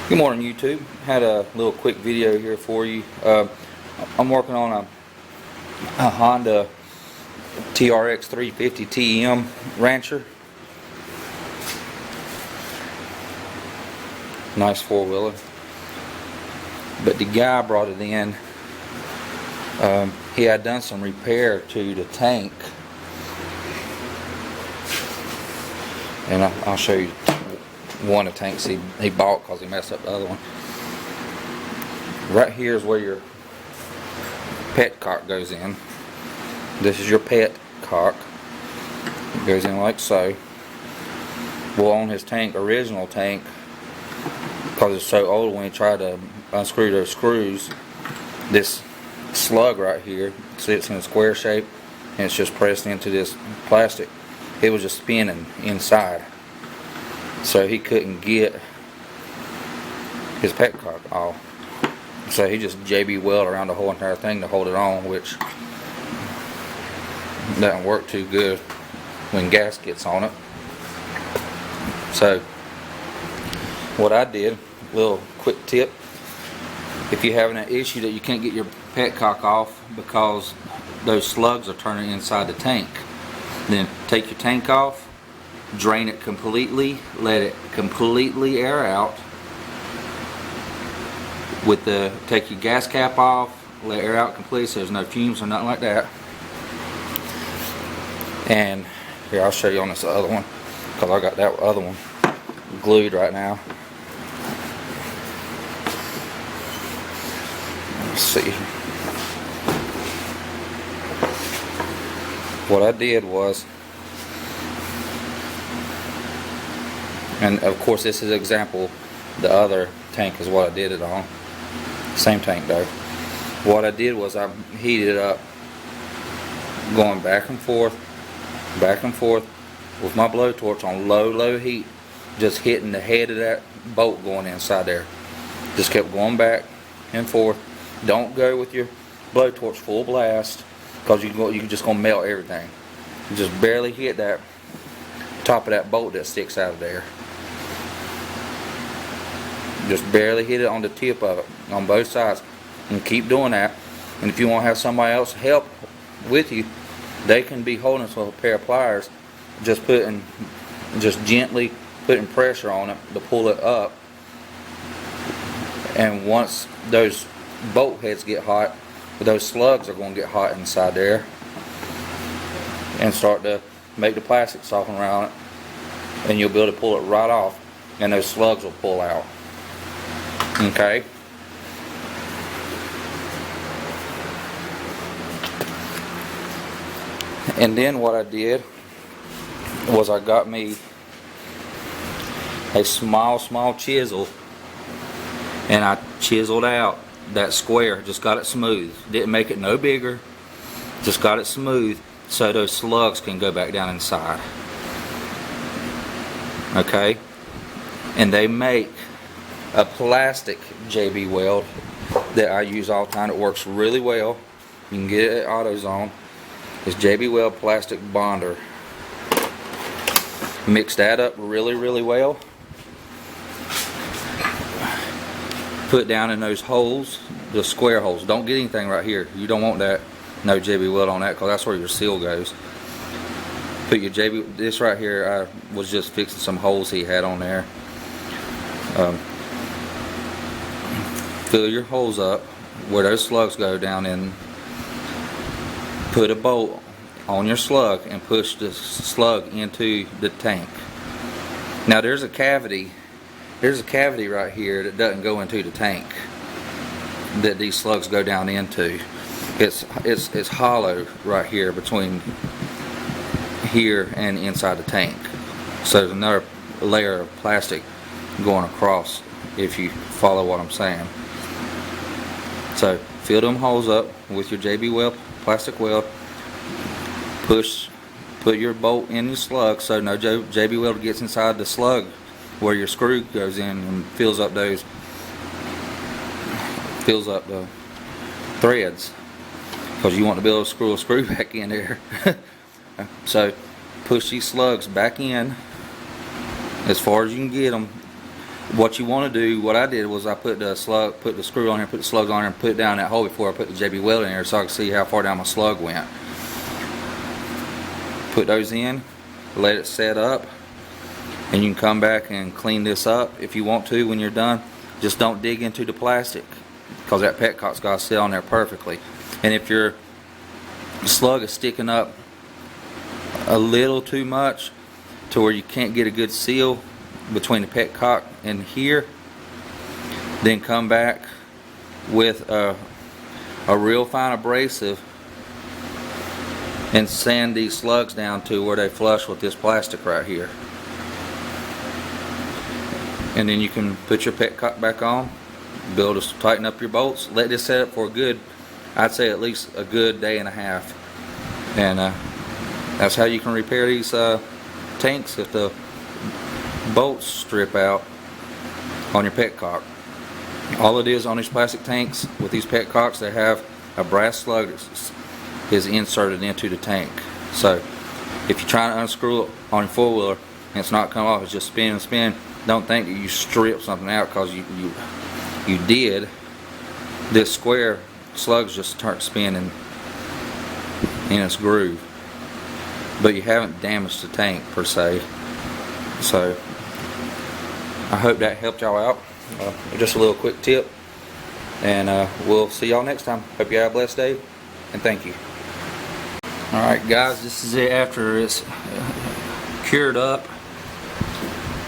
Good morning, YouTube. Had a little quick video here for you. I'm working on a Honda TRX 350 TM Rancher. Nice four-wheeler. But the guy brought it in. He had done some repair to the tank. And I'll show you one of the tanks he bought because he messed up the other one. Right here is where your Petcock goes in. This is your Petcock. It goes in like so. Well, on his tank, original tank, because it's so old, when he tried to unscrew those screws, this slug right here sits in a square shape and it's just pressed into this plastic. It was just spinning inside, so he couldn't get his Petcock off. So he just JB welded around the whole entire thing to hold it on, which doesn't work too good when gas gets on it. So what I did, little quick tip, if you're having an issue that you can't get your Petcock off because those slugs are turning inside the tank, then take your tank off, drain it completely, let it completely air out. Take your gas cap off, let it air out completely so there's no fumes or nothing like that. And here, I'll show you on this other one, because I got that other one glued right now. Let's see. What I did was, and of course this is an example, the other tank is what I did it on. Same tank though. What I did was I heated it up, going back and forth with my blowtorch on low heat, just hitting the head of that bolt going inside there. Just kept going back and forth. Don't go with your blowtorch full blast, because you're just gonna melt everything. You just barely hit that top of that bolt that sticks out of there. Just barely hit it on the tip of it on both sides, and keep doing that. And if you want to have somebody else help with you, they can be holding it with a pair of pliers, just gently putting pressure on it to pull it up. And once those bolt heads get hot, those slugs are going to get hot inside there and start to make the plastic soften around it, and you'll be able to pull it right off, and those slugs will pull out. Okay. And then what I did was I got me a small chisel, and I chiseled out that square, just got it smooth, didn't make it no bigger, just got it smooth so those slugs can go back down inside. Okay. And they make a plastic JB weld that I use all the time. It works really well. You can get it at AutoZone. It's JB Weld plastic bonder. Mix that up really well. Put down in those holes, the square holes. Don't get anything right here. You don't want that, no JB Weld on that, because that's where your seal goes. Put your JB, this right here, I was just fixing some holes he had on there. Fill your holes up where those slugs go down in. Put a bolt on your slug and push the slug into the tank. Now there's a cavity right here that doesn't go into the tank that these slugs go down into. It's hollow right here between here and inside the tank. So there's another layer of plastic going across, if you follow what I'm saying. So fill them holes up with your JB Weld plastic weld. Put your bolt in the slug so no JB Weld gets inside the slug where your screw goes in and fills up the threads, because you want to be able to screw a screw back in there. So push these slugs back in as far as you can get them, What you want to do, what I did was I put the screw on here, put the slugs on here, and put it down that hole before I put the JB weld in here, so I could see how far down my slug went. Put those in, let it set up, and you can come back and clean this up if you want to when you're done. Just don't dig into the plastic, because that petcock's got to sit on there perfectly. And if your slug is sticking up a little too much to where you can't get a good seal between the petcock and here, then come back with a real fine abrasive and sand these slugs down to where they flush with this plastic right here. And then you can put your petcock back on, tighten up your bolts, let this set up for a good, I'd say at least a good day and a half. And that's how you can repair these tanks if the bolts strip out on your petcock. All it is on these plastic tanks with these petcocks, they have a brass slug that is inserted into the tank. So if you're trying to unscrew it on your four-wheeler and it's not coming off, it's just spin and spin, don't think that you stripped something out, because you did. This square slugs just start spinning in its groove, but you haven't damaged the tank per se. So I hope that helped y'all out. Just a little quick tip, and we'll see y'all next time. Hope you have a blessed day, and thank you. Alright guys, this is it after it's cured up.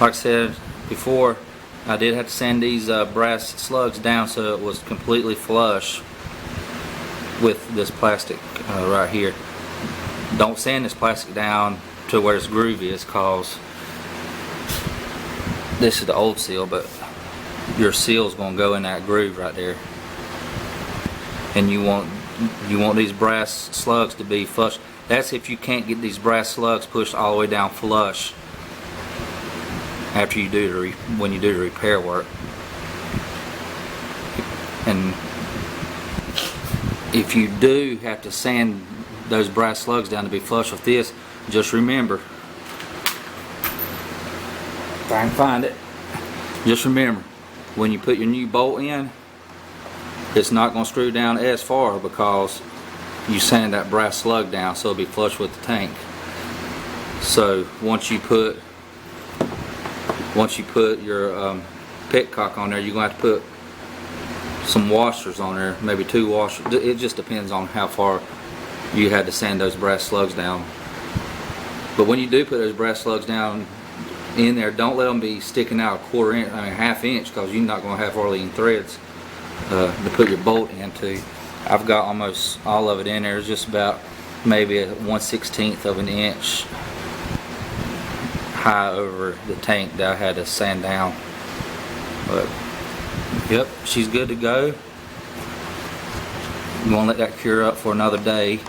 Like I said before, I did have to sand these brass slugs down so it was completely flush with this plastic right here. Don't sand this plastic down to where its groove is, cause this is the old seal, but your seal is going to go in that groove right there, and you want these brass slugs to be flush. That's if you can't get these brass slugs pushed all the way down flush after you do when you do the repair work. And if you do have to sand those brass slugs down to be flush with this, just remember, if I can find it, just remember, when you put your new bolt in, it's not going to screw down as far because you sand that brass slug down so it'll be flush with the tank. So once you put your petcock on there, you're going to have to put some washers on there, maybe 2 washers. It just depends on how far you had to sand those brass slugs down. But when you do put those brass slugs down in there, don't let them be sticking out a quarter inch, I mean half inch, because you're not going to have hardly any threads to put your bolt into. I've got almost all of it in there. It's just about maybe a 1/16 of an inch high over the tank that I had to sand down. But yep, she's good to go. I'm gonna let that cure up for another day.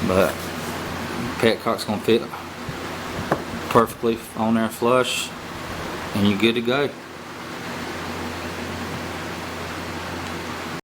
But petcock's gonna fit perfectly on there flush, and you're good to go.